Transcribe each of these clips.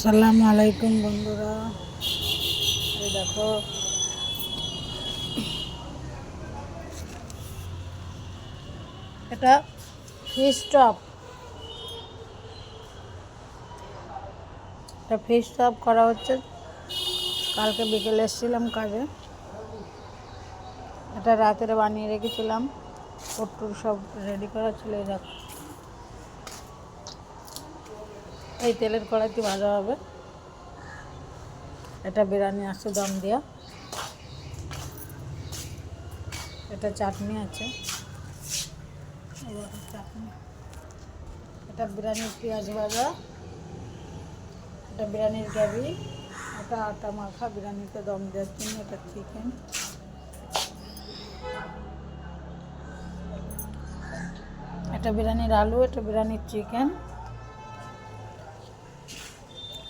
আসসালামু আলাইকুম বন্ধুরা, এই দেখো এটা ফিশ চপ। এটা ফিশ চপ করা হচ্ছে। কালকে বিকেলে এসেছিলাম কাজে, এটা রাতের বানিয়ে রেখেছিলাম। পট্টুর সব রেডি করা ছিল। এই দেখো, এই তেলের কড়াইতে ভাজা হবে। এটা বিরিয়ানি আছে দম দিয়া। এটা চাটনি আছে, চাটনি। এটা বিরিয়ানির পেঁয়াজ ভাজা, এটা বিরিয়ানির গ্রেভি, এটা আটা মাখা বিরিয়ানিতে দম দেওয়ার জন্য। এটা চিকেন, এটা বিরিয়ানির আলু, এটা বিরিয়ানির চিকেন,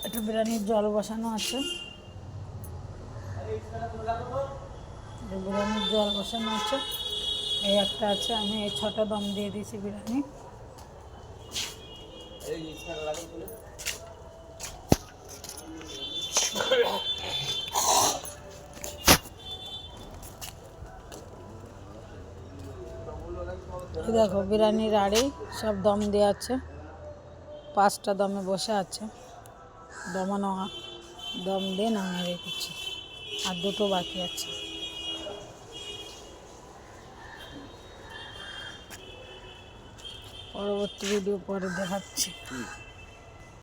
এটা বিরিয়ানির জল বসানো আছে। বিরিয়ানির জল বসানো আছে, এই একটা আছে। আমি এই 6টা দম দিয়ে দিয়েছি বিরিয়ানি। দেখো বিরিয়ানির আড়ি সব দম দেওয়া আছে। 5টা দমে বসে আছে। দমানো দম দিয়ে নামিয়ে রেখেছি, আর 2টো বাকি আছে। পরবর্তী ভিডিও পরে দেখাচ্ছি।